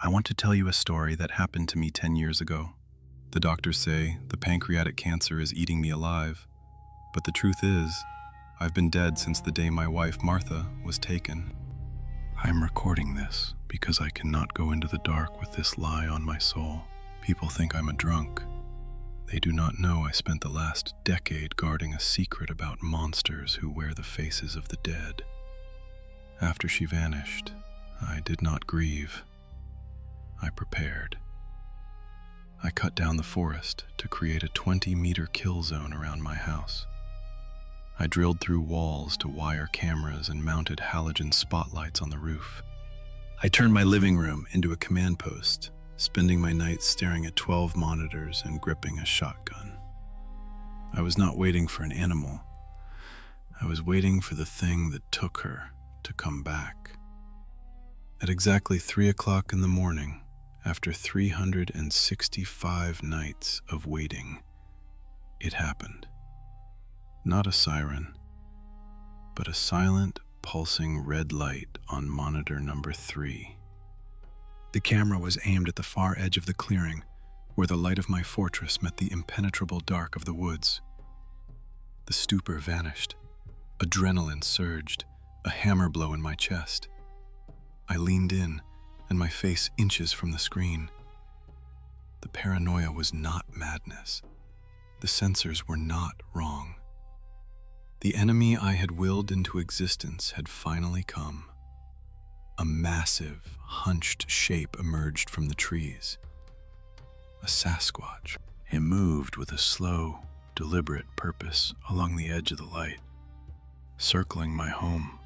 I want to tell you a story that happened to me 10 years ago. The doctors say the pancreatic cancer is eating me alive, but the truth is, I've been dead since the day my wife, Martha, was taken. I'm recording this because I cannot go into the dark with this lie on my soul. People think I'm a drunk. They do not know I spent the last decade guarding a secret about monsters who wear the faces of the dead. After she vanished, I did not grieve. I prepared. I cut down the forest to create a 20-meter kill zone around my house. I drilled through walls to wire cameras and mounted halogen spotlights on the roof. I turned my living room into a command post, spending my nights staring at 12 monitors and gripping a shotgun. I was not waiting for an animal. I was waiting for the thing that took her to come back. At exactly 3 o'clock in the morning, after 365 nights of waiting, it happened. Not a siren, but a silent, pulsing red light on monitor number 3. The camera was aimed at the far edge of the clearing, where the light of my fortress met the impenetrable dark of the woods. The stupor vanished. Adrenaline surged, a hammer blow in my chest. I leaned in, and my face inches from the screen. The paranoia was not madness. The sensors were not wrong. The enemy I had willed into existence had finally come. A massive, hunched shape emerged from the trees. A Sasquatch. It moved with a slow, deliberate purpose along the edge of the light, circling my home.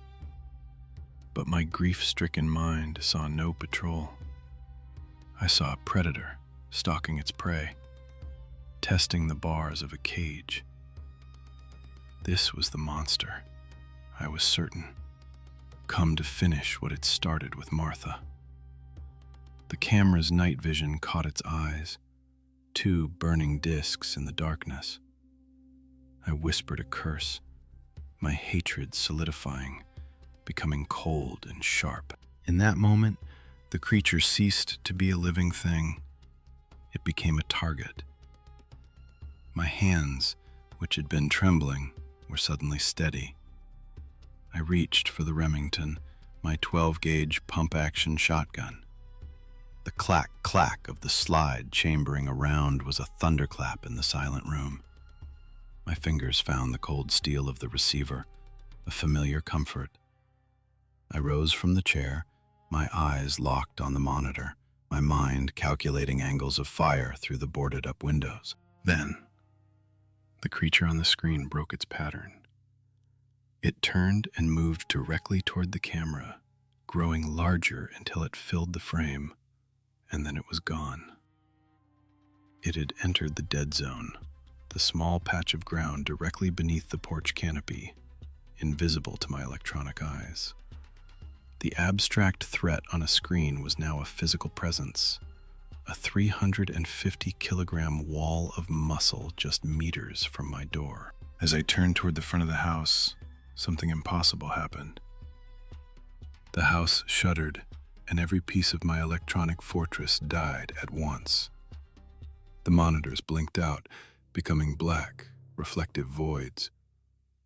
But my grief-stricken mind saw no patrol. I saw a predator stalking its prey, testing the bars of a cage. This was the monster, I was certain, come to finish what it started with Martha. The camera's night vision caught its eyes, 2 burning discs in the darkness. I whispered a curse, my hatred solidifying, becoming cold and sharp. In that moment, the creature ceased to be a living thing. It became a target. My hands, which had been trembling, were suddenly steady. I reached for the Remington, my 12-gauge pump-action shotgun. The clack-clack of the slide chambering around was a thunderclap in the silent room. My fingers found the cold steel of the receiver, a familiar comfort. I rose from the chair, my eyes locked on the monitor, my mind calculating angles of fire through the boarded-up windows. Then, the creature on the screen broke its pattern. It turned and moved directly toward the camera, growing larger until it filled the frame, and then it was gone. It had entered the dead zone, the small patch of ground directly beneath the porch canopy, invisible to my electronic eyes. The abstract threat on a screen was now a physical presence, a 350-kilogram wall of muscle just meters from my door. As I turned toward the front of the house, something impossible happened. The house shuddered, and every piece of my electronic fortress died at once. The monitors blinked out, becoming black, reflective voids.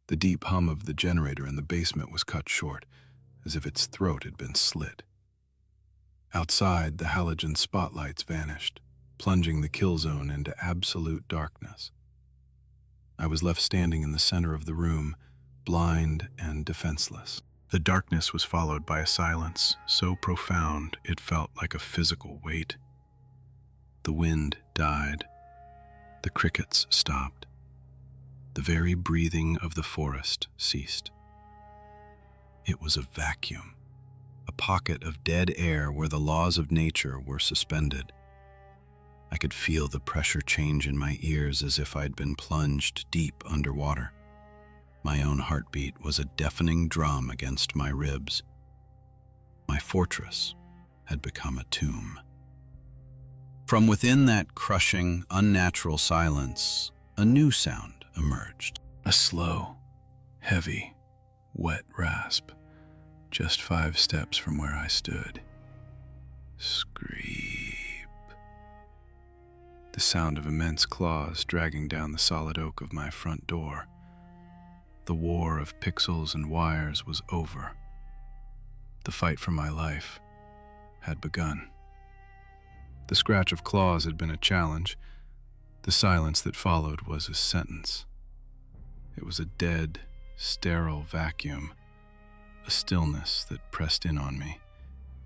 The deep hum of the generator in the basement was cut short, as if its throat had been slit. Outside, the halogen spotlights vanished, plunging the kill zone into absolute darkness. I was left standing in the center of the room, blind and defenseless. The darkness was followed by a silence so profound it felt like a physical weight. The wind died. The crickets stopped. The very breathing of the forest ceased. It was a vacuum, a pocket of dead air where the laws of nature were suspended. I could feel the pressure change in my ears as if I'd been plunged deep underwater. My own heartbeat was a deafening drum against my ribs. My fortress had become a tomb. From within that crushing, unnatural silence, a new sound emerged. A slow, heavy, wet rasp, just 5 steps from where I stood. Screep. The sound of immense claws dragging down the solid oak of my front door. The war of pixels and wires was over. The fight for my life had begun. The scratch of claws had been a challenge. The silence that followed was a sentence. It was a dead, sterile vacuum, a stillness that pressed in on me,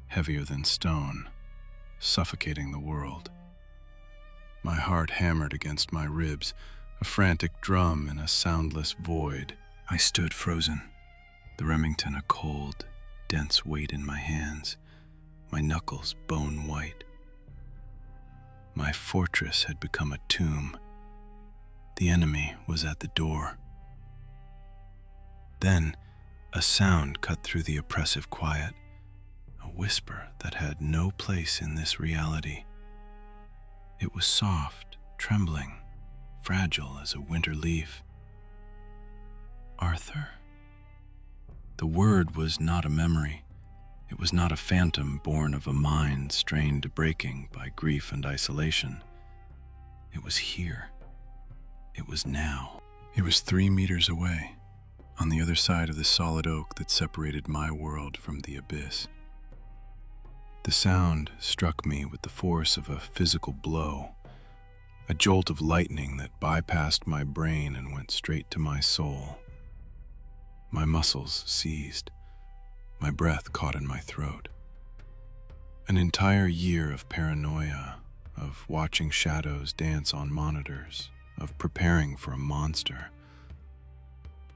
heavier than stone, suffocating the world. My heart hammered against my ribs, a frantic drum in a soundless void. I stood frozen, the Remington a cold, dense weight in my hands, my knuckles bone white. My fortress had become a tomb. The enemy was at the door. Then, a sound cut through the oppressive quiet, a whisper that had no place in this reality. It was soft, trembling, fragile as a winter leaf. Arthur. The word was not a memory. It was not a phantom born of a mind strained to breaking by grief and isolation. It was here. It was now. It was 3 meters away, on the other side of the solid oak that separated my world from the abyss. The sound struck me with the force of a physical blow, a jolt of lightning that bypassed my brain and went straight to my soul. My muscles seized. My breath caught in my throat. An entire year of paranoia, of watching shadows dance on monitors, of preparing for a monster.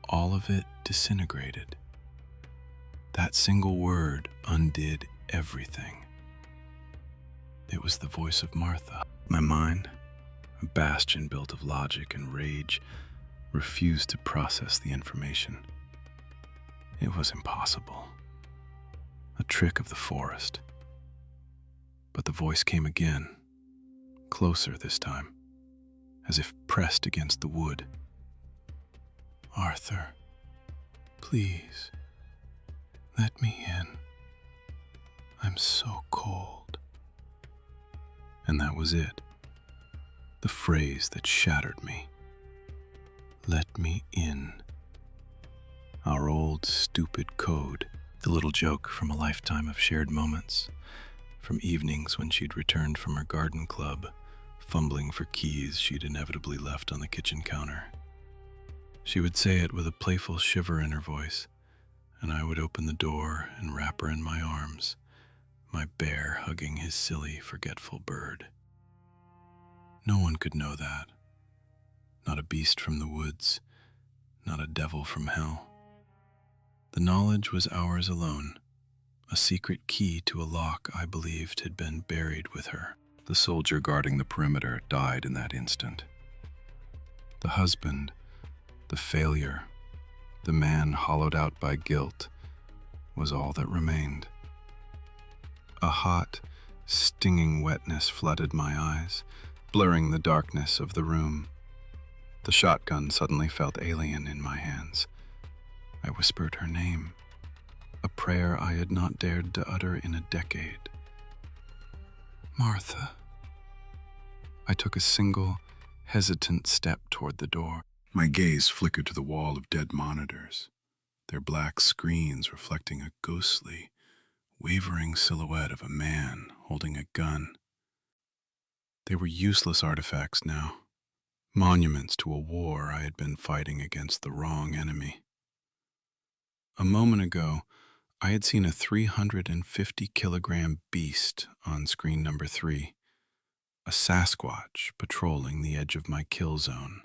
All of it disintegrated. That single word undid everything. It was the voice of Martha. My mind, a bastion built of logic and rage, refused to process the information. It was impossible. A trick of the forest. But the voice came again, closer this time, as if pressed against the wood. Arthur, please, let me in. I'm so cold. And that was it. The phrase that shattered me. Let me in. Our old, stupid code. The little joke from a lifetime of shared moments. From evenings when she'd returned from her garden club, fumbling for keys she'd inevitably left on the kitchen counter. She would say it with a playful shiver in her voice, and I would open the door and wrap her in my arms, my bear hugging his silly, forgetful bird. No one could know that. Not a beast from the woods, not a devil from hell. The knowledge was ours alone, a secret key to a lock I believed had been buried with her. The soldier guarding the perimeter died in that instant. The husband, the failure, the man hollowed out by guilt, was all that remained. A hot, stinging wetness flooded my eyes, blurring the darkness of the room. The shotgun suddenly felt alien in my hands. I whispered her name, a prayer I had not dared to utter in a decade. Martha. I took a single, hesitant step toward the door. My gaze flickered to the wall of dead monitors, their black screens reflecting a ghostly, wavering silhouette of a man holding a gun. They were useless artifacts now, monuments to a war I had been fighting against the wrong enemy. A moment ago, I had seen a 350-kilogram beast on screen number 3, a Sasquatch patrolling the edge of my kill zone.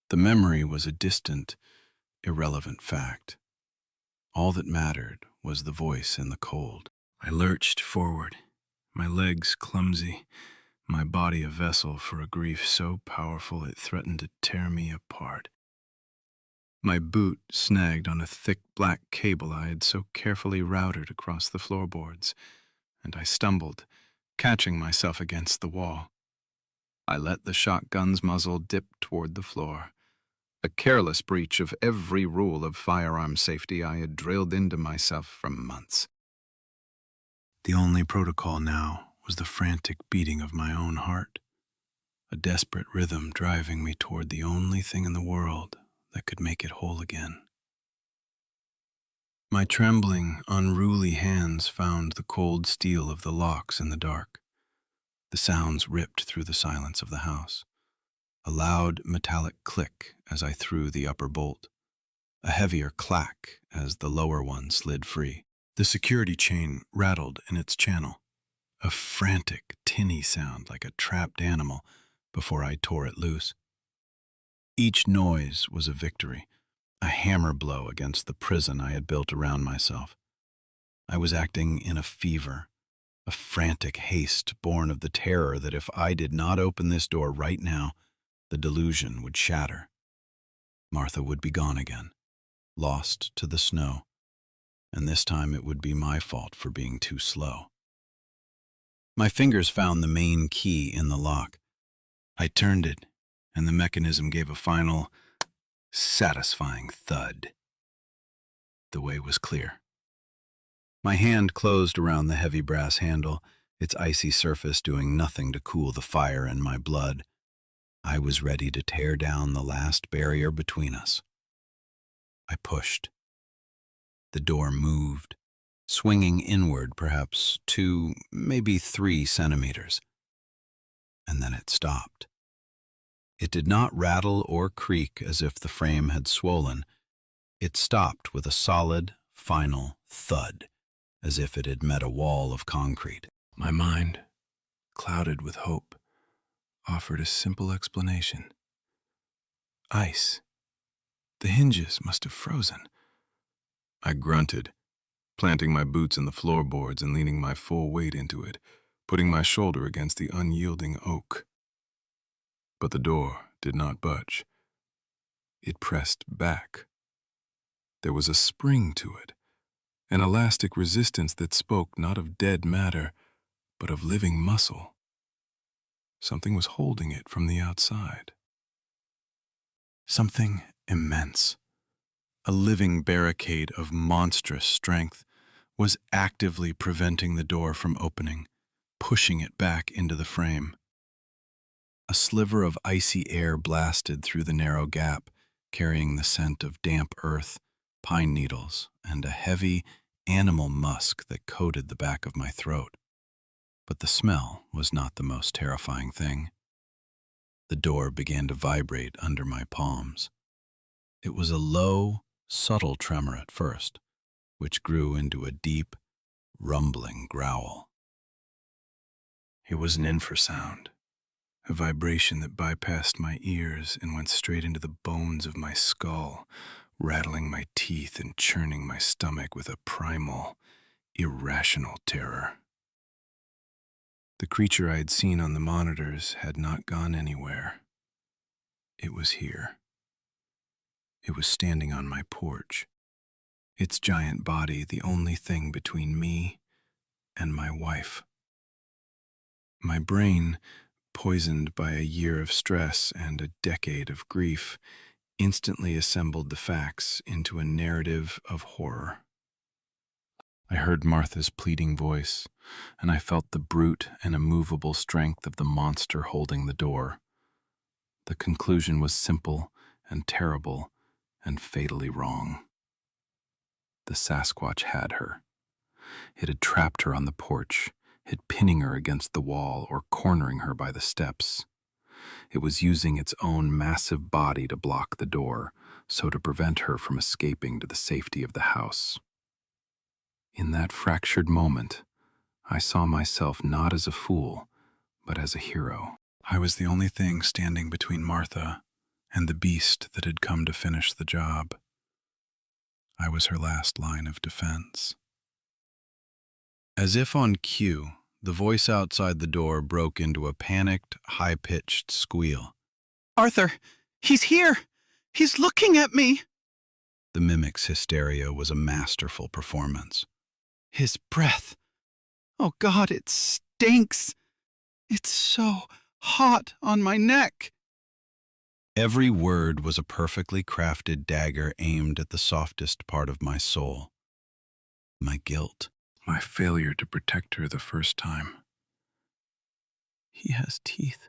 The memory was a distant, irrelevant fact. All that mattered was the voice in the cold. I lurched forward, my legs clumsy, my body a vessel for a grief so powerful it threatened to tear me apart. My boot snagged on a thick black cable I had so carefully routed across the floorboards, and I stumbled, catching myself against the wall. I let the shotgun's muzzle dip toward the floor, a careless breach of every rule of firearm safety I had drilled into myself for months. The only protocol now was the frantic beating of my own heart, a desperate rhythm driving me toward the only thing in the world that could make it whole again. My trembling, unruly hands found the cold steel of the locks in the dark. The sounds ripped through the silence of the house. A loud metallic click as I threw the upper bolt, a heavier clack as the lower one slid free. The security chain rattled in its channel, a frantic, tinny sound like a trapped animal before I tore it loose. Each noise was a victory, a hammer blow against the prison I had built around myself. I was acting in a fever, a frantic haste born of the terror that if I did not open this door right now, the delusion would shatter. Martha would be gone again, lost to the snow, and this time it would be my fault for being too slow. My fingers found the main key in the lock. I turned it, and the mechanism gave a final, satisfying thud. The way was clear. My hand closed around the heavy brass handle, its icy surface doing nothing to cool the fire in my blood. I was ready to tear down the last barrier between us. I pushed. The door moved, swinging inward perhaps 2, maybe 3 centimeters. And then it stopped. It did not rattle or creak as if the frame had swollen. It stopped with a solid, final thud, as if it had met a wall of concrete. My mind, clouded with hope, offered a simple explanation. Ice. The hinges must have frozen. I grunted, planting my boots in the floorboards and leaning my full weight into it, putting my shoulder against the unyielding oak. But the door did not budge. It pressed back. There was a spring to it, an elastic resistance that spoke not of dead matter, but of living muscle. Something was holding it from the outside. Something immense, a living barricade of monstrous strength, was actively preventing the door from opening, pushing it back into the frame. A sliver of icy air blasted through the narrow gap, carrying the scent of damp earth, pine needles, and a heavy animal musk that coated the back of my throat. But the smell was not the most terrifying thing. The door began to vibrate under my palms. It was a low, subtle tremor at first, which grew into a deep, rumbling growl. It was an infrasound, a vibration that bypassed my ears and went straight into the bones of my skull, rattling my teeth and churning my stomach with a primal, irrational terror. The creature I had seen on the monitors had not gone anywhere. It was here. It was standing on my porch, its giant body the only thing between me and my wife. My brain, poisoned by a year of stress and a decade of grief, instantly assembled the facts into a narrative of horror. I heard Martha's pleading voice, and I felt the brute and immovable strength of the monster holding the door. The conclusion was simple and terrible and fatally wrong. The Sasquatch had her. It had trapped her on the porch, had pinning her against the wall or cornering her by the steps. It was using its own massive body to block the door, so to prevent her from escaping to the safety of the house. In that fractured moment, I saw myself not as a fool, but as a hero. I was the only thing standing between Martha and the beast that had come to finish the job. I was her last line of defense. As if on cue, the voice outside the door broke into a panicked, high-pitched squeal. "Arthur, he's here! He's looking at me!" The mimic's hysteria was a masterful performance. "His breath! Oh God, it stinks! It's so hot on my neck!" Every word was a perfectly crafted dagger aimed at the softest part of my soul. My guilt. My failure to protect her the first time. He has teeth.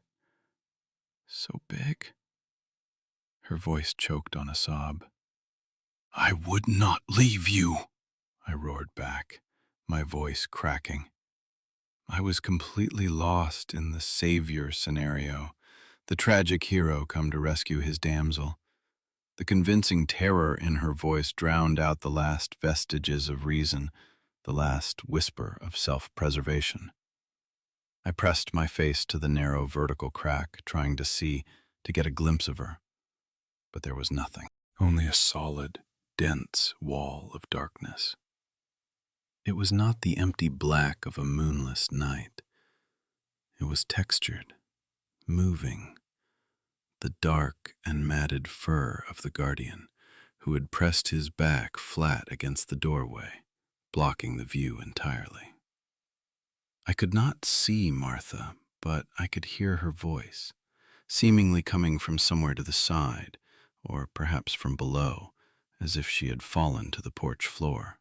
So big. Her voice choked on a sob. I would not leave you, I roared back, my voice cracking. I was completely lost in the savior scenario, the tragic hero come to rescue his damsel. The convincing terror in her voice drowned out the last vestiges of reason, the last whisper of self-preservation. I pressed my face to the narrow vertical crack, trying to see, to get a glimpse of her. But there was nothing, only a solid, dense wall of darkness. It was not the empty black of a moonless night. It was textured, moving, the dark and matted fur of the guardian, who had pressed his back flat against the doorway, blocking the view entirely. I could not see Martha, but I could hear her voice, seemingly coming from somewhere to the side, or perhaps from below, as if she had fallen to the porch floor.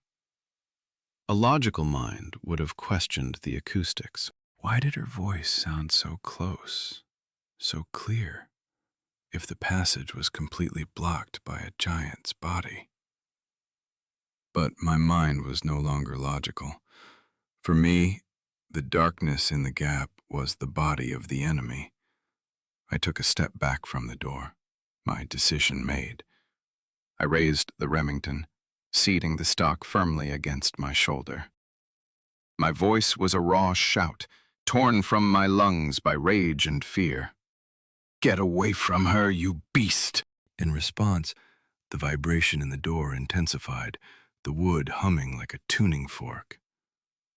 A logical mind would have questioned the acoustics. Why did her voice sound so close, so clear, if the passage was completely blocked by a giant's body? But my mind was no longer logical. For me, the darkness in the gap was the body of the enemy. I took a step back from the door, my decision made. I raised the Remington, seating the stock firmly against my shoulder. My voice was a raw shout, torn from my lungs by rage and fear. Get away from her, you beast! In response, the vibration in the door intensified, the wood humming like a tuning fork.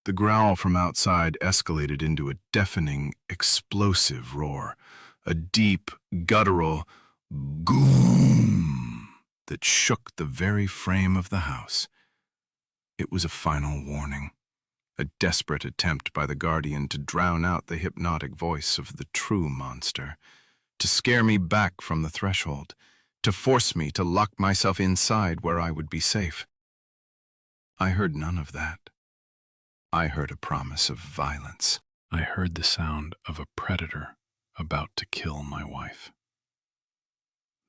The growl from outside escalated into a deafening, explosive roar, a deep, guttural goom that shook the very frame of the house. It was a final warning, a desperate attempt by the guardian to drown out the hypnotic voice of the true monster, to scare me back from the threshold, to force me to lock myself inside where I would be safe. I heard none of that. I heard a promise of violence. I heard the sound of a predator about to kill my wife.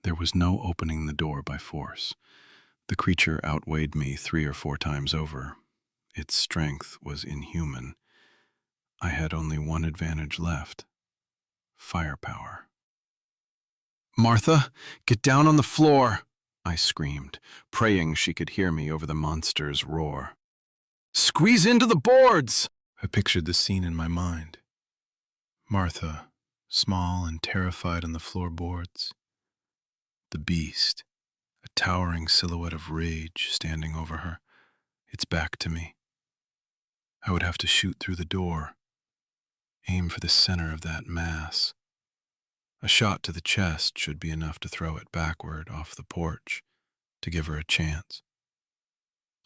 There was no opening the door by force. The creature outweighed me 3 or 4 times over. Its strength was inhuman. I had only one advantage left: firepower. Martha, get down on the floor, I screamed, praying she could hear me over the monster's roar. Squeeze into the boards! I pictured the scene in my mind. Martha, small and terrified on the floorboards. The beast, a towering silhouette of rage standing over her, its back to me. I would have to shoot through the door, aim for the center of that mass. A shot to the chest should be enough to throw it backward off the porch, to give her a chance.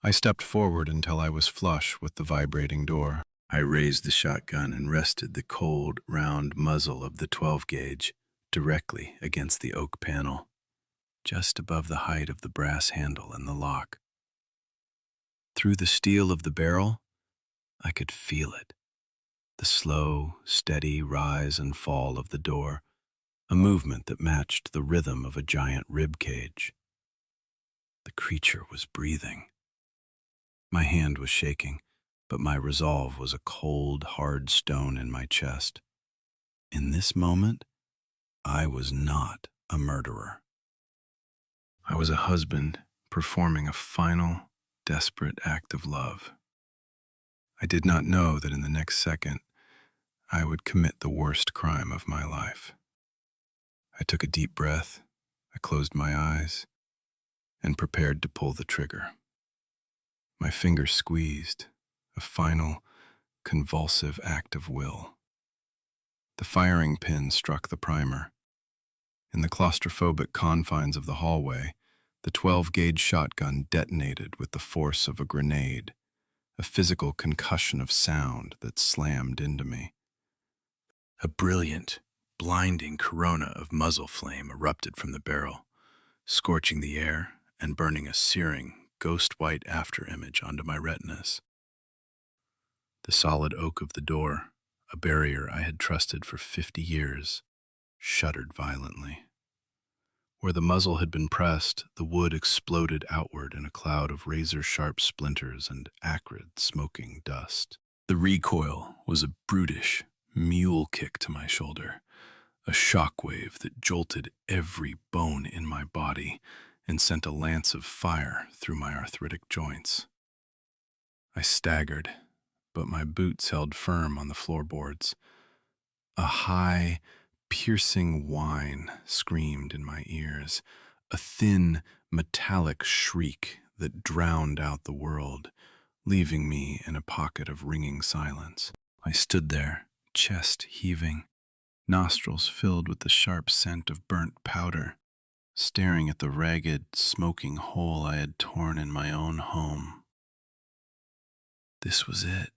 I stepped forward until I was flush with the vibrating door. I raised the shotgun and rested the cold, round muzzle of the 12-gauge directly against the oak panel, just above the height of the brass handle and the lock. Through the steel of the barrel, I could feel it, the slow, steady rise and fall of the door, a movement that matched the rhythm of a giant rib cage. The creature was breathing. My hand was shaking, but my resolve was a cold, hard stone in my chest. In this moment, I was not a murderer. I was a husband performing a final, desperate act of love. I did not know that in the next second, I would commit the worst crime of my life. I took a deep breath, I closed my eyes, and prepared to pull the trigger. My fingers squeezed, a final, convulsive act of will. The firing pin struck the primer. In the claustrophobic confines of the hallway, the 12-gauge shotgun detonated with the force of a grenade, a physical concussion of sound that slammed into me. A brilliant, blinding corona of muzzle flame erupted from the barrel, scorching the air and burning a searing, ghost-white afterimage onto my retinas. The solid oak of the door, a barrier I had trusted for 50 years, shuddered violently. Where the muzzle had been pressed, the wood exploded outward in a cloud of razor-sharp splinters and acrid, smoking dust. The recoil was a brutish mule kick to my shoulder, a shockwave that jolted every bone in my body and sent a lance of fire through my arthritic joints. I staggered, but my boots held firm on the floorboards. A high, piercing whine screamed in my ears, a thin, metallic shriek that drowned out the world, leaving me in a pocket of ringing silence. I stood there, chest heaving, nostrils filled with the sharp scent of burnt powder, staring at the ragged, smoking hole I had torn in my own home. This was it.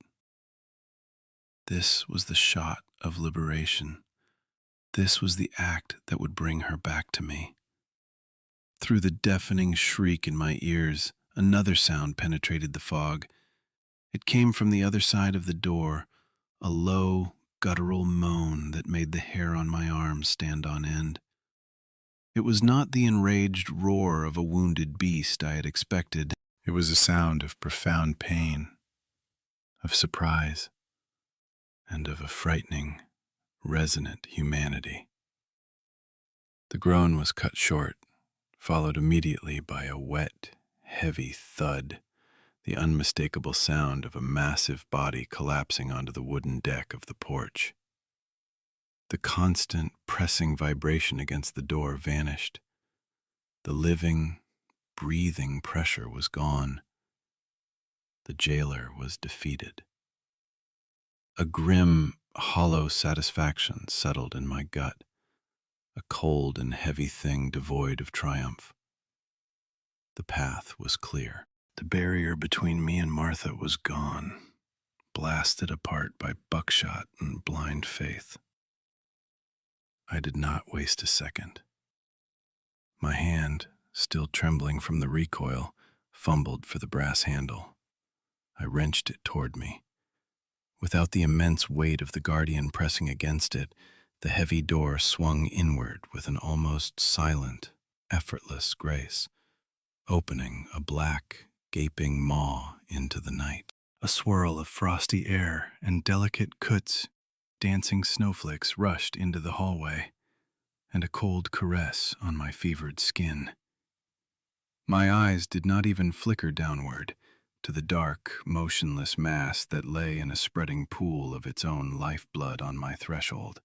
This was the shot of liberation. This was the act that would bring her back to me. Through the deafening shriek in my ears, another sound penetrated the fog. It came from the other side of the door, a low, guttural moan that made the hair on my arms stand on end. It was not the enraged roar of a wounded beast I had expected. It was a sound of profound pain, of surprise, and of a frightening, resonant humanity. The groan was cut short, followed immediately by a wet, heavy thud, the unmistakable sound of a massive body collapsing onto the wooden deck of the porch. The constant, pressing vibration against the door vanished. The living, breathing pressure was gone. The jailer was defeated. A grim, hollow satisfaction settled in my gut, a cold and heavy thing devoid of triumph. The path was clear. The barrier between me and Martha was gone, blasted apart by buckshot and blind faith. I did not waste a second. My hand, still trembling from the recoil, fumbled for the brass handle. I wrenched it toward me. Without the immense weight of the Guardian pressing against it, the heavy door swung inward with an almost silent, effortless grace, opening a black, gaping maw into the night. A swirl of frosty air and delicate coots, dancing snowflakes rushed into the hallway, and a cold caress on my fevered skin. My eyes did not even flicker downward to the dark, motionless mass that lay in a spreading pool of its own lifeblood on my threshold.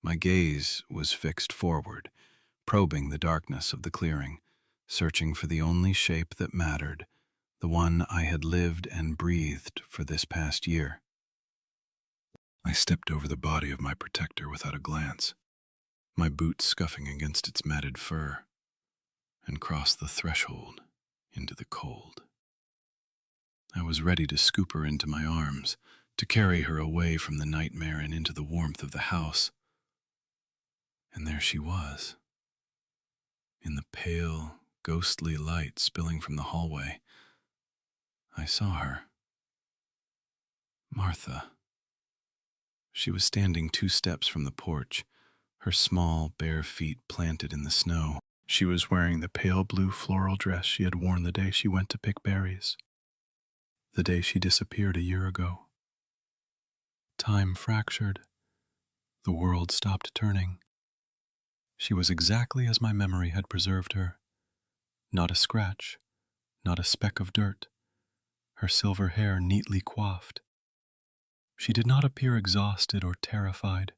My gaze was fixed forward, probing the darkness of the clearing, searching for the only shape that mattered, the one I had lived and breathed for this past year. I stepped over the body of my protector without a glance, my boots scuffing against its matted fur, and crossed the threshold into the cold. I was ready to scoop her into my arms, to carry her away from the nightmare and into the warmth of the house. And there she was, in the pale, ghostly light spilling from the hallway. I saw her. Martha. She was standing 2 steps from the porch, her small, bare feet planted in the snow. She was wearing the pale blue floral dress she had worn the day she went to pick berries, the day she disappeared a year ago. Time fractured. The world stopped turning. She was exactly as my memory had preserved her. Not a scratch, not a speck of dirt, her silver hair neatly coiffed. She did not appear exhausted or terrified.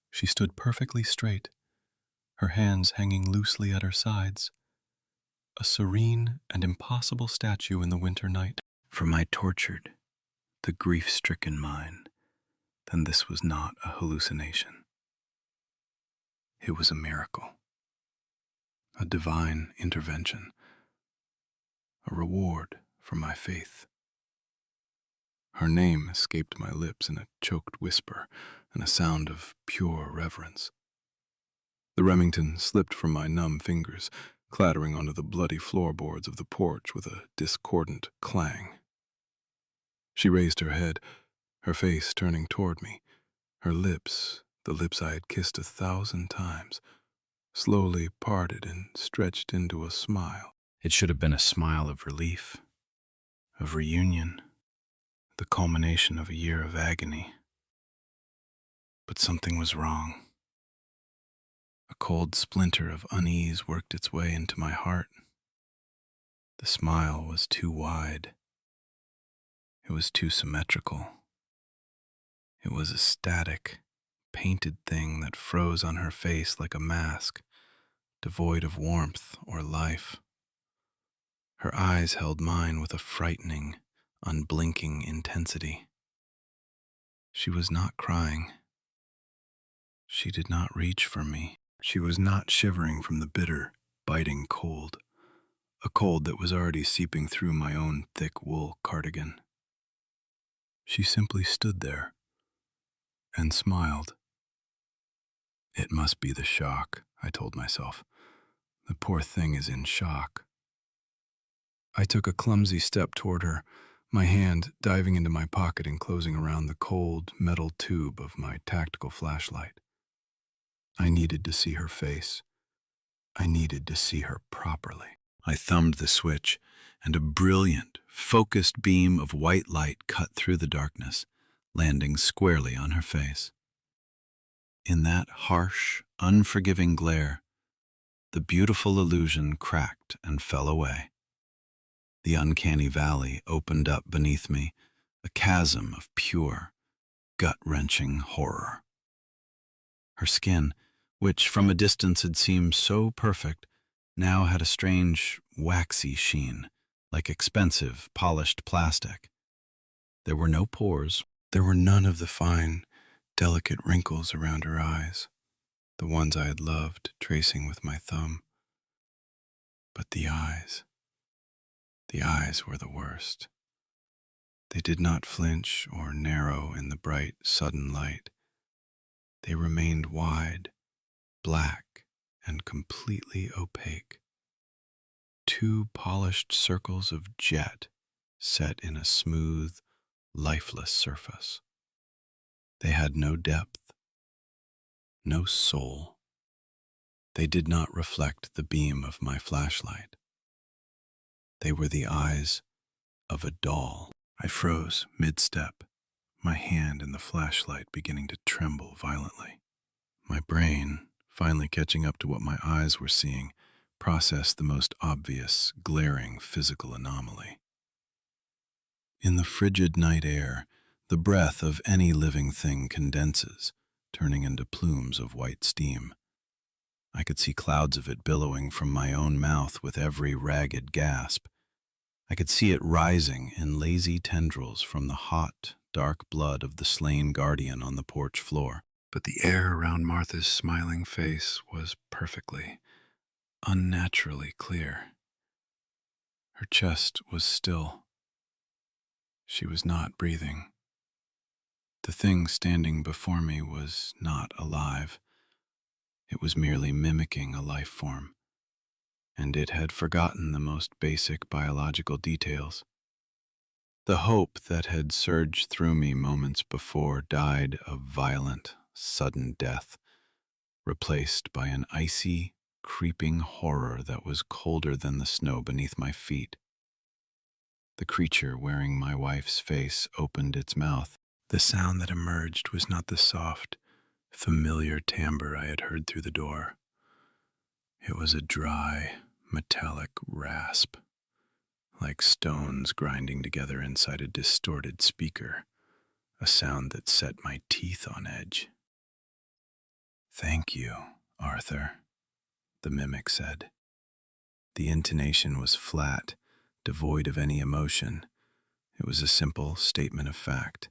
She stood perfectly straight, her hands hanging loosely at her sides, a serene and impossible statue in the winter night. For my tortured, the grief-stricken mind, then this was not a hallucination. It was a miracle, a divine intervention, a reward for my faith. Her name escaped my lips in a choked whisper and a sound of pure reverence. The Remington slipped from my numb fingers, clattering onto the bloody floorboards of the porch with a discordant clang. She raised her head, her face turning toward me. Her lips, the lips I had kissed 1,000 times, slowly parted and stretched into a smile. It should have been a smile of relief, of reunion, the culmination of a year of agony. But something was wrong. A cold splinter of unease worked its way into my heart. The smile was too wide. It was too symmetrical. It was a static, painted thing that froze on her face like a mask, devoid of warmth or life. Her eyes held mine with a frightening, unblinking intensity. She was not crying. She did not reach for me. She was not shivering from the bitter, biting cold, a cold that was already seeping through my own thick wool cardigan. She simply stood there and smiled. It must be the shock, I told myself. The poor thing is in shock. I took a clumsy step toward her, my hand diving into my pocket and closing around the cold, metal tube of my tactical flashlight. I needed to see her face. I needed to see her properly. I thumbed the switch, and a brilliant, focused beam of white light cut through the darkness, landing squarely on her face. In that harsh, unforgiving glare, the beautiful illusion cracked and fell away. The uncanny valley opened up beneath me, a chasm of pure, gut-wrenching horror. Her skin, which from a distance had seemed so perfect, now had a strange, waxy sheen, like expensive, polished plastic. There were no pores. There were none of the fine, delicate wrinkles around her eyes, the ones I had loved tracing with my thumb. But the eyes were the worst. They did not flinch or narrow in the bright, sudden light. They remained wide, black, and completely opaque. Two polished circles of jet set in a smooth, lifeless surface. They had no depth, no soul. They did not reflect the beam of my flashlight. They were the eyes of a doll. I froze mid-step, my hand in the flashlight beginning to tremble violently. My brain, finally catching up to what my eyes were seeing, processed the most obvious, glaring physical anomaly. In the frigid night air, the breath of any living thing condenses, turning into plumes of white steam. I could see clouds of it billowing from my own mouth with every ragged gasp. I could see it rising in lazy tendrils from the hot, dark blood of the slain guardian on the porch floor. But the air around Martha's smiling face was perfectly, unnaturally clear. Her chest was still. She was not breathing. The thing standing before me was not alive. It was merely mimicking a life form, and it had forgotten the most basic biological details. The hope that had surged through me moments before died a violent, sudden death, replaced by an icy, creeping horror that was colder than the snow beneath my feet. The creature wearing my wife's face opened its mouth. The sound that emerged was not the soft, familiar timbre I had heard through the door. It was a dry, metallic rasp, like stones grinding together inside a distorted speaker, a sound that set my teeth on edge. "Thank you, Arthur," the mimic said. The intonation was flat, devoid of any emotion. It was a simple statement of fact.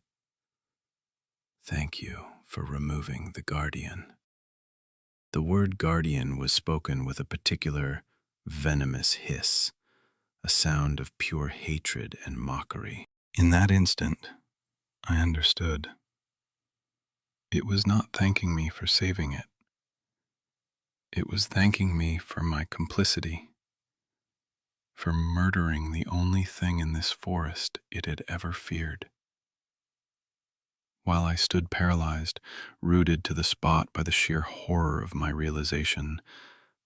"Thank you for removing the guardian." The word guardian was spoken with a particular venomous hiss, a sound of pure hatred and mockery. In that instant, I understood. It was not thanking me for saving it. It was thanking me for my complicity, for murdering the only thing in this forest it had ever feared. While I stood paralyzed, rooted to the spot by the sheer horror of my realization,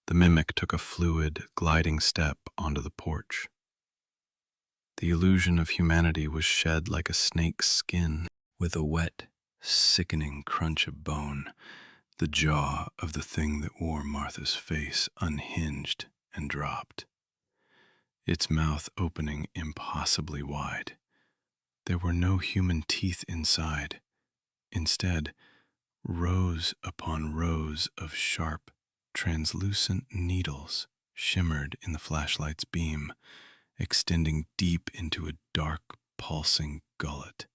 the mimic took a fluid, gliding step onto the porch. The illusion of humanity was shed like a snake's skin, with a wet, sickening crunch of bone. The jaw of the thing that wore Martha's face unhinged and dropped, its mouth opening impossibly wide. There were no human teeth inside. Instead, rows upon rows of sharp, translucent needles shimmered in the flashlight's beam, extending deep into a dark, pulsing gullet.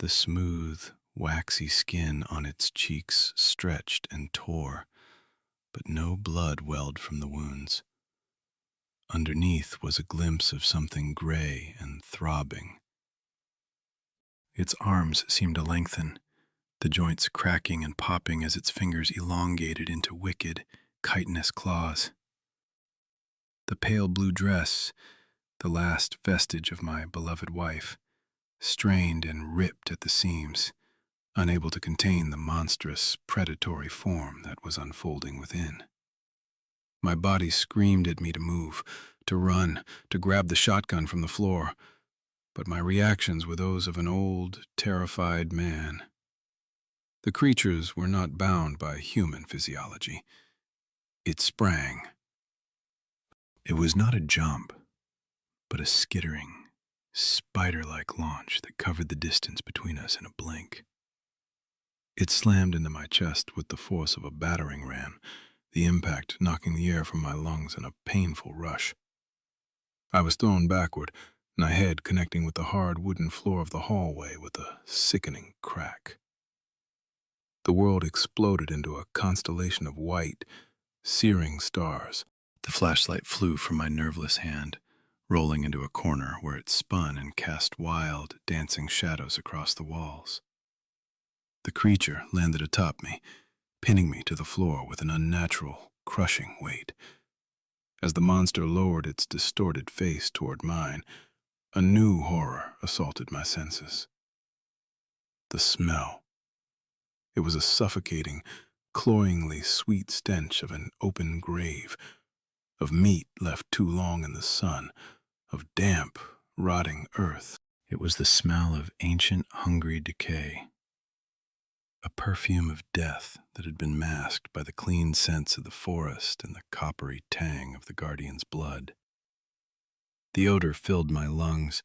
The smooth, waxy skin on its cheeks stretched and tore, but no blood welled from the wounds. Underneath was a glimpse of something gray and throbbing. Its arms seemed to lengthen, the joints cracking and popping as its fingers elongated into wicked, chitinous claws. The pale blue dress, the last vestige of my beloved wife, strained and ripped at the seams, unable to contain the monstrous, predatory form that was unfolding within. My body screamed at me to move, to run, to grab the shotgun from the floor, but my reactions were those of an old, terrified man. The creatures were not bound by human physiology. It sprang. It was not a jump, but a skittering, spider-like launch that covered the distance between us in a blink. It slammed into my chest with the force of a battering ram, the impact knocking the air from my lungs in a painful rush. I was thrown backward, my head connecting with the hard wooden floor of the hallway with a sickening crack. The world exploded into a constellation of white, searing stars. The flashlight flew from my nerveless hand, rolling into a corner where it spun and cast wild, dancing shadows across the walls. The creature landed atop me, pinning me to the floor with an unnatural, crushing weight. As the monster lowered its distorted face toward mine, a new horror assaulted my senses. The smell. It was a suffocating, cloyingly sweet stench of an open grave, of meat left too long in the sun, of damp, rotting earth. It was the smell of ancient, hungry decay, a perfume of death that had been masked by the clean scents of the forest and the coppery tang of the Guardian's blood. The odor filled my lungs,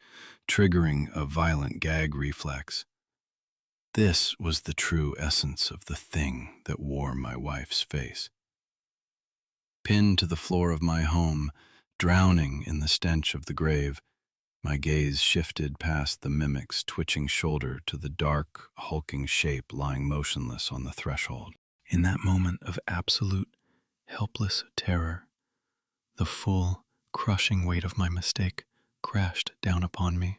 triggering a violent gag reflex. This was the true essence of the thing that wore my wife's face. Pinned to the floor of my home, drowning in the stench of the grave, my gaze shifted past the mimic's twitching shoulder to the dark, hulking shape lying motionless on the threshold. In that moment of absolute, helpless terror, the full, crushing weight of my mistake crashed down upon me.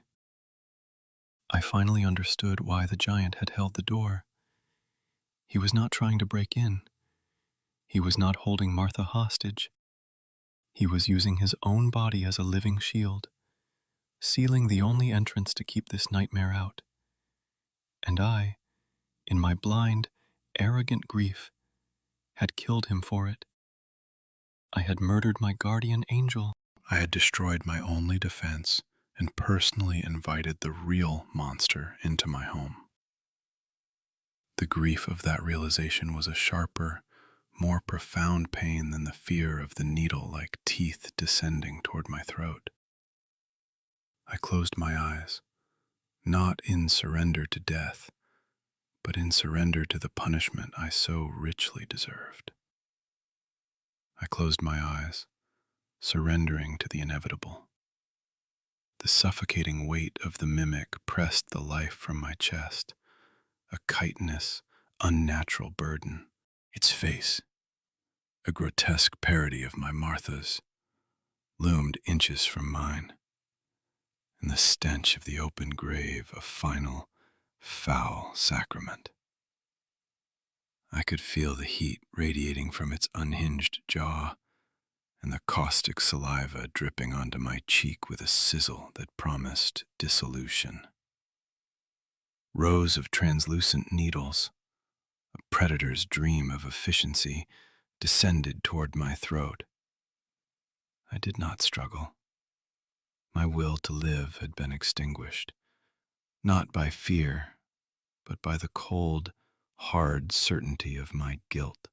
I finally understood why the giant had held the door. He was not trying to break in. He was not holding Martha hostage. He was using his own body as a living shield, sealing the only entrance to keep this nightmare out. And I, in my blind, arrogant grief, had killed him for it. I had murdered my guardian angel. I had destroyed my only defense and personally invited the real monster into my home. The grief of that realization was a sharper, more profound pain than the fear of the needle-like teeth descending toward my throat. I closed my eyes, not in surrender to death, but in surrender to the punishment I so richly deserved. I closed my eyes, surrendering to the inevitable. The suffocating weight of the mimic pressed the life from my chest, a chitinous, unnatural burden. Its face, a grotesque parody of my Martha's, loomed inches from mine, and the stench of the open grave a final, foul sacrament. I could feel the heat radiating from its unhinged jaw, and the caustic saliva dripping onto my cheek with a sizzle that promised dissolution. Rows of translucent needles, a predator's dream of efficiency, descended toward my throat. I did not struggle. My will to live had been extinguished, not by fear, but by the cold, hard certainty of my guilt.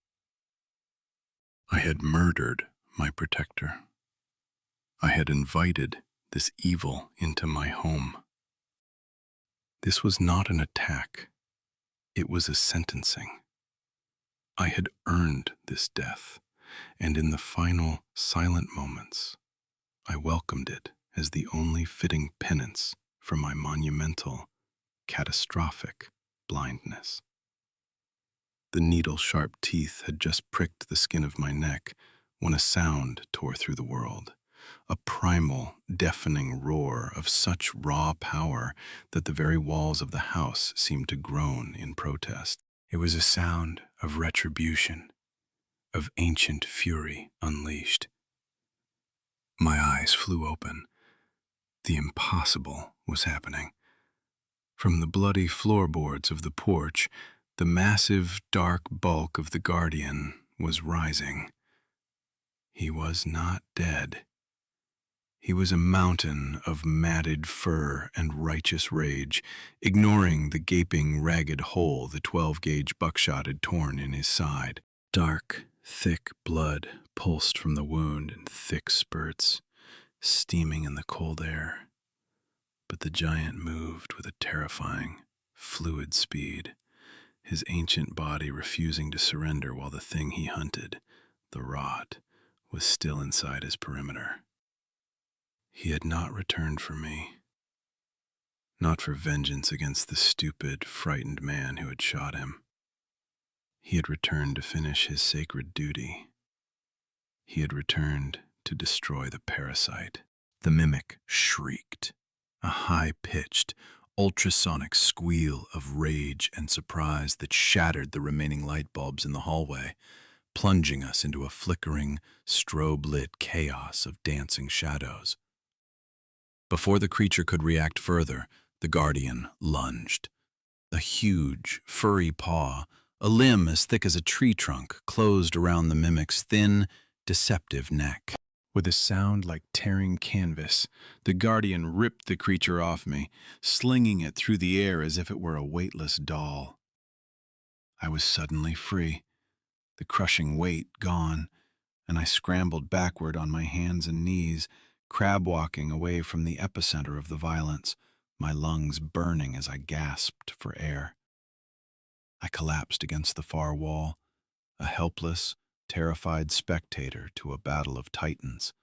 I had murdered my protector. I had invited this evil into my home. This was not an attack. It was a sentencing. I had earned this death, and in the final, silent moments, I welcomed it as the only fitting penance for my monumental, catastrophic blindness. The needle-sharp teeth had just pricked the skin of my neck when a sound tore through the world, a primal, deafening roar of such raw power that the very walls of the house seemed to groan in protest. It was a sound of retribution, of ancient fury unleashed. My eyes flew open. The impossible was happening. From the bloody floorboards of the porch, the massive, dark bulk of the Guardian was rising. He was not dead. He was a mountain of matted fur and righteous rage, ignoring the gaping, ragged hole the 12-gauge buckshot had torn in his side. Dark, thick blood pulsed from the wound in thick spurts, steaming in the cold air. But the giant moved with a terrifying, fluid speed, his ancient body refusing to surrender while the thing he hunted, the rot, was still inside his perimeter. He had not returned for me. Not for vengeance against the stupid, frightened man who had shot him. He had returned to finish his sacred duty. He had returned to destroy the parasite. The mimic shrieked, a high-pitched, ultrasonic squeal of rage and surprise that shattered the remaining light bulbs in the hallway, plunging us into a flickering, strobe-lit chaos of dancing shadows. Before the creature could react further, the Guardian lunged. A huge, furry paw, a limb as thick as a tree trunk, closed around the mimic's thin, deceptive neck. With a sound like tearing canvas, the Guardian ripped the creature off me, slinging it through the air as if it were a weightless doll. I was suddenly free, the crushing weight gone, and I scrambled backward on my hands and knees, crab-walking away from the epicenter of the violence, my lungs burning as I gasped for air. I collapsed against the far wall, a helpless, terrified spectator to a battle of titans,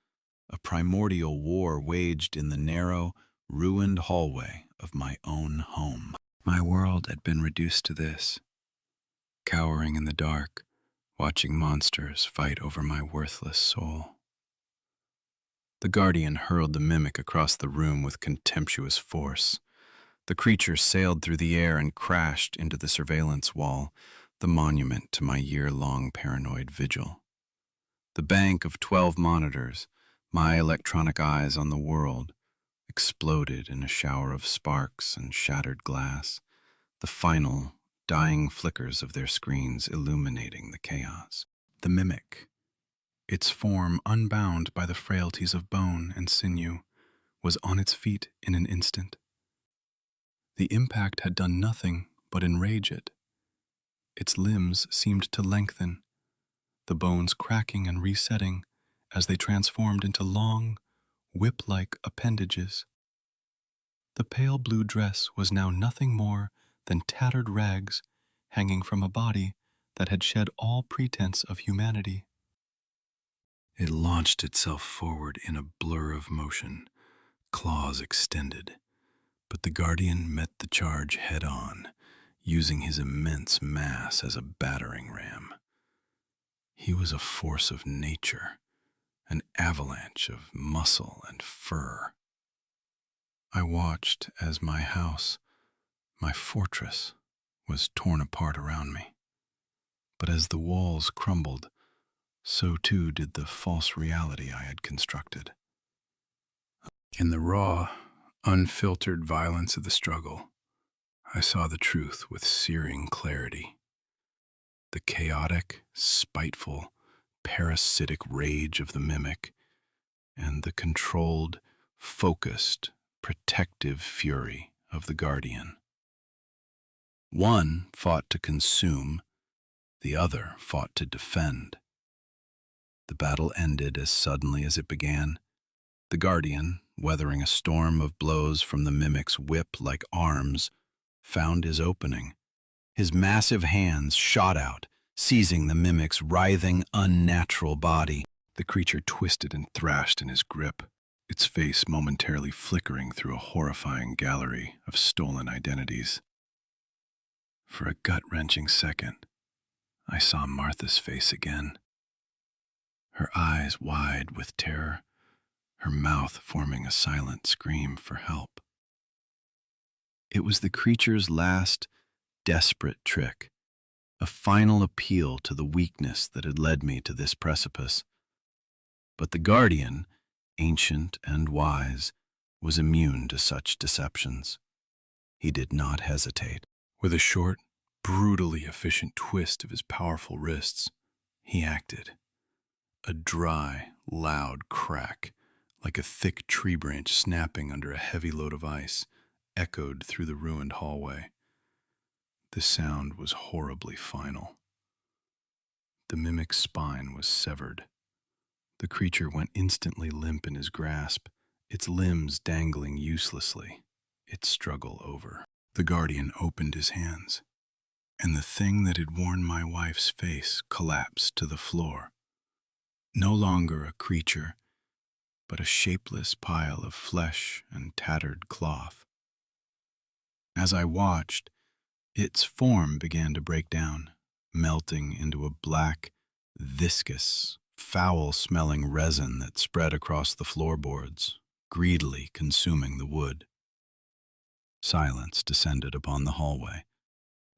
a primordial war waged in the narrow, ruined hallway of my own home. My world had been reduced to this, cowering in the dark, watching monsters fight over my worthless soul. The Guardian hurled the mimic across the room with contemptuous force. The creature sailed through the air and crashed into the surveillance wall, the monument to my year-long paranoid vigil. The bank of 12 monitors, my electronic eyes on the world, exploded in a shower of sparks and shattered glass, the final, dying flickers of their screens illuminating the chaos. The mimic, its form unbound by the frailties of bone and sinew, was on its feet in an instant. The impact had done nothing but enrage it. Its limbs seemed to lengthen, the bones cracking and resetting as they transformed into long, whip-like appendages. The pale blue dress was now nothing more than tattered rags hanging from a body that had shed all pretense of humanity. It launched itself forward in a blur of motion, claws extended, but the Guardian met the charge head-on, using his immense mass as a battering ram. He was a force of nature, an avalanche of muscle and fur. I watched as my house, my fortress, was torn apart around me. But as the walls crumbled, so too did the false reality I had constructed. In the raw, unfiltered violence of the struggle, I saw the truth with searing clarity. The chaotic, spiteful, parasitic rage of the mimic, and the controlled, focused, protective fury of the guardian. One fought to consume, the other fought to defend. The battle ended as suddenly as it began. The guardian, weathering a storm of blows from the mimic's whip-like arms, found his opening. His massive hands shot out, seizing the mimic's writhing, unnatural body. The creature twisted and thrashed in his grip, its face momentarily flickering through a horrifying gallery of stolen identities. For a gut-wrenching second, I saw Martha's face again, her eyes wide with terror, her mouth forming a silent scream for help. It was the creature's last, desperate trick, a final appeal to the weakness that had led me to this precipice. But the guardian, ancient and wise, was immune to such deceptions. He did not hesitate. With a short, brutally efficient twist of his powerful wrists, he acted. A dry, loud crack, like a thick tree branch snapping under a heavy load of ice, echoed through the ruined hallway. The sound was horribly final. The mimic's spine was severed. The creature went instantly limp in his grasp, its limbs dangling uselessly, its struggle over. The guardian opened his hands, and the thing that had worn my wife's face collapsed to the floor. No longer a creature, but a shapeless pile of flesh and tattered cloth. As I watched, its form began to break down, melting into a black, viscous, foul-smelling resin that spread across the floorboards, greedily consuming the wood. Silence descended upon the hallway,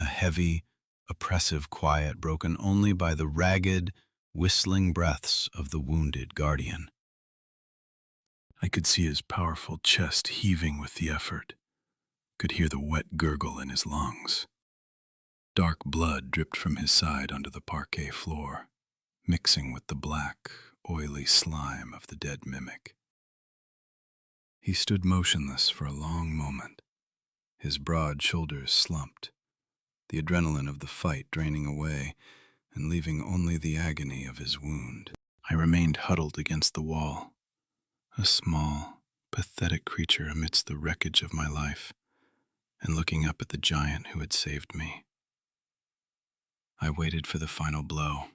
a heavy, oppressive quiet broken only by the ragged, whistling breaths of the wounded guardian. I could see his powerful chest heaving with the effort, could hear the wet gurgle in his lungs. Dark blood dripped from his side onto the parquet floor, mixing with the black, oily slime of the dead mimic. He stood motionless for a long moment, his broad shoulders slumped, the adrenaline of the fight draining away and leaving only the agony of his wound. I remained huddled against the wall, a small, pathetic creature amidst the wreckage of my life, and looking up at the giant who had saved me. I waited for the final blow.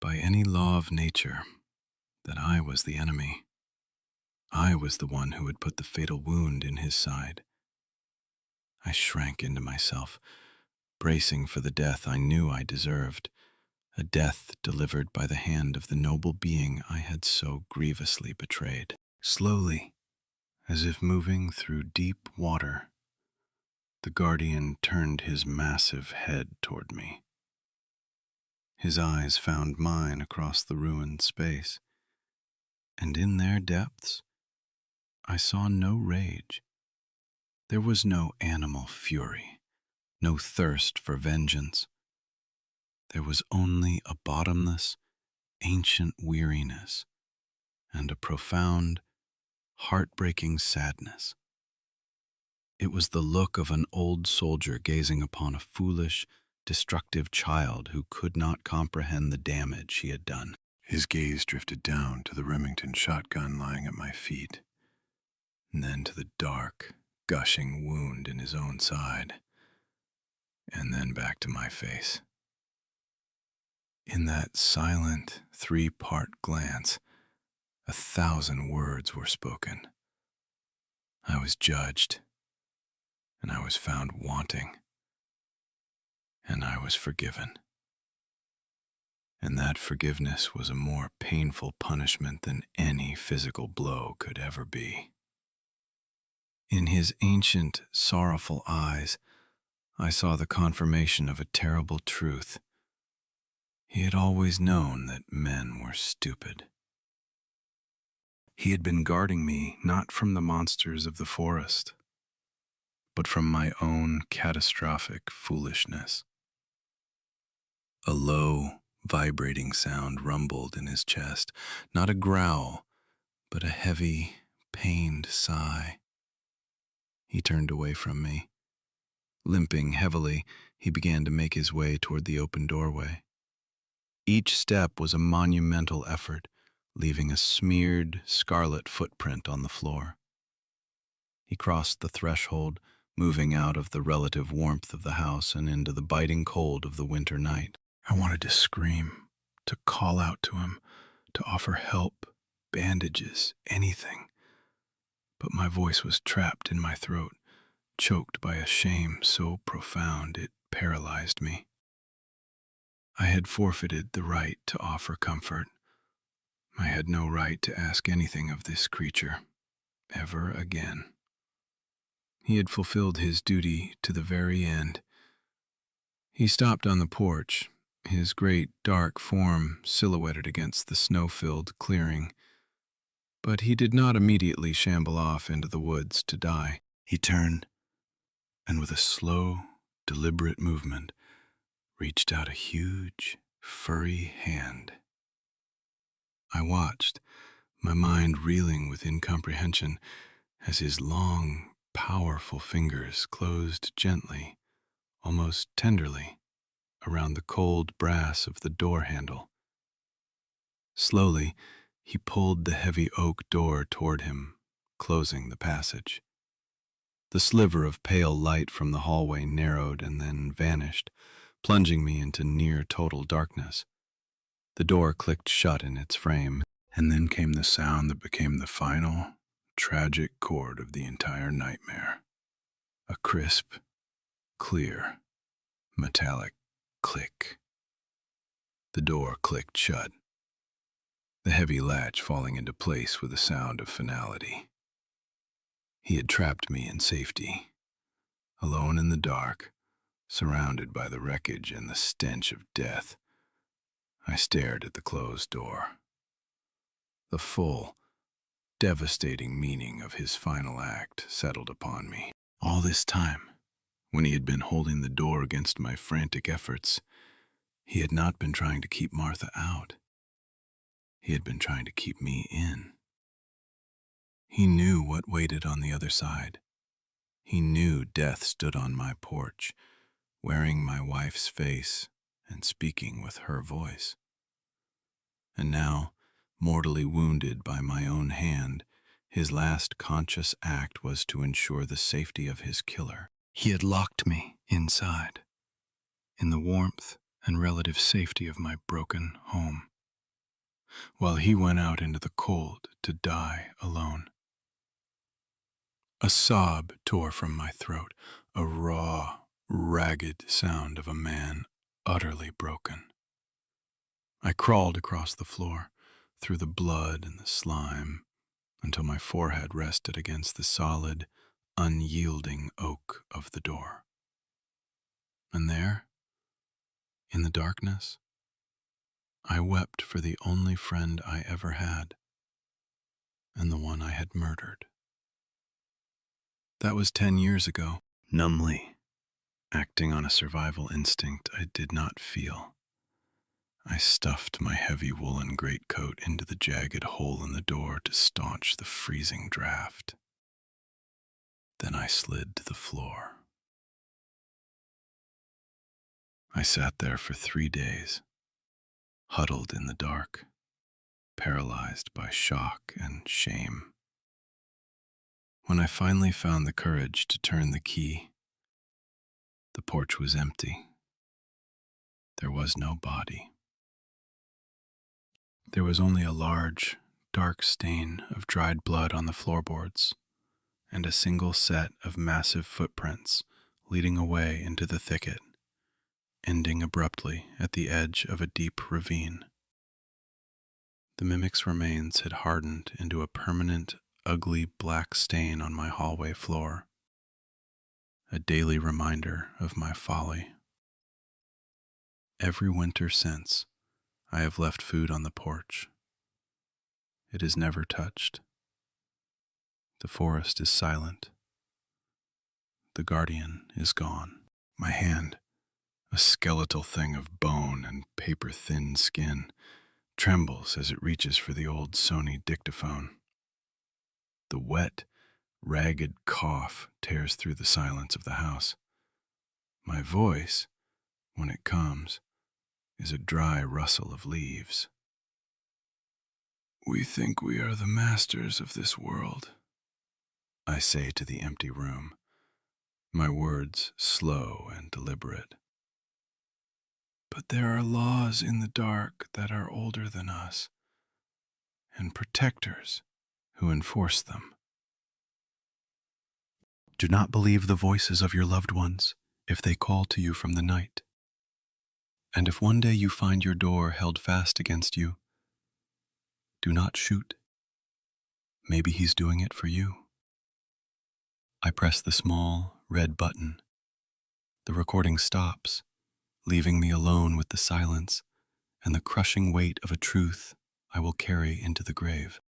By any law of nature, that I was the enemy. I was the one who had put the fatal wound in his side. I shrank into myself, bracing for the death I knew I deserved, a death delivered by the hand of the noble being I had so grievously betrayed. Slowly, as if moving through deep water, the guardian turned his massive head toward me. His eyes found mine across the ruined space, and in their depths, I saw no rage. There was no animal fury, no thirst for vengeance. There was only a bottomless, ancient weariness and a profound, heartbreaking sadness. It was the look of an old soldier gazing upon a foolish, destructive child who could not comprehend the damage he had done. His gaze drifted down to the Remington shotgun lying at my feet, and then to the dark, gushing wound in his own side, and then back to my face. In that silent, three-part glance, 1,000 words were spoken. I was judged, and I was found wanting, and I was forgiven. And that forgiveness was a more painful punishment than any physical blow could ever be. In his ancient, sorrowful eyes, I saw the confirmation of a terrible truth. He had always known that men were stupid. He had been guarding me not from the monsters of the forest, but from my own catastrophic foolishness. A low, vibrating sound rumbled in his chest, not a growl, but a heavy, pained sigh. He turned away from me. Limping heavily, he began to make his way toward the open doorway. Each step was a monumental effort, leaving a smeared, scarlet footprint on the floor. He crossed the threshold, moving out of the relative warmth of the house and into the biting cold of the winter night. I wanted to scream, to call out to him, to offer help, bandages, anything. But my voice was trapped in my throat, choked by a shame so profound it paralyzed me. I had forfeited the right to offer comfort. I had no right to ask anything of this creature, ever again. He had fulfilled his duty to the very end. He stopped on the porch, his great dark form silhouetted against the snow-filled clearing. But he did not immediately shamble off into the woods to die. He turned, and with a slow, deliberate movement, reached out a huge, furry hand. I watched, my mind reeling with incomprehension, as his long, powerful fingers closed gently, almost tenderly, around the cold brass of the door handle. Slowly, he pulled the heavy oak door toward him, closing the passage. The sliver of pale light from the hallway narrowed and then vanished, plunging me into near total darkness. The door clicked shut in its frame, and then came the sound that became the final, tragic chord of the entire nightmare. A crisp, clear, metallic click. The door clicked shut, the heavy latch falling into place with a sound of finality. He had trapped me in safety, alone in the dark, surrounded by the wreckage and the stench of death. I stared at the closed door. The full, devastating meaning of his final act settled upon me. All this time, when he had been holding the door against my frantic efforts, he had not been trying to keep Martha out. He had been trying to keep me in. He knew what waited on the other side. He knew death stood on my porch, wearing my wife's face and speaking with her voice. And now, mortally wounded by my own hand, his last conscious act was to ensure the safety of his killer. He had locked me inside, in the warmth and relative safety of my broken home, while he went out into the cold to die alone. A sob tore from my throat, a raw, ragged sound of a man utterly broken. I crawled across the floor, through the blood and the slime, until my forehead rested against the solid, unyielding oak of the door. And there, in the darkness, I wept for the only friend I ever had, and the one I had murdered. That was 10 years ago. Numbly, acting on a survival instinct I did not feel, I stuffed my heavy woolen greatcoat into the jagged hole in the door to staunch the freezing draft. Then I slid to the floor. I sat there for 3 days, huddled in the dark, paralyzed by shock and shame. When I finally found the courage to turn the key, the porch was empty. There was no body. There was only a large, dark stain of dried blood on the floorboards, and a single set of massive footprints leading away into the thicket, ending abruptly at the edge of a deep ravine. The mimic's remains had hardened into a permanent, ugly black stain on my hallway floor, a daily reminder of my folly. Every winter since, I have left food on the porch. It is never touched. The forest is silent. The guardian is gone. My hand, a skeletal thing of bone and paper-thin skin, trembles as it reaches for the old Sony dictaphone. The wet, ragged cough tears through the silence of the house. My voice, when it comes, is a dry rustle of leaves. We think we are the masters of this world, I say to the empty room, my words slow and deliberate. But there are laws in the dark that are older than us, and protectors who enforce them. Do not believe the voices of your loved ones if they call to you from the night. And if one day you find your door held fast against you, do not shoot. Maybe he's doing it for you. I press the small, red button. The recording stops, leaving me alone with the silence and the crushing weight of a truth I will carry into the grave.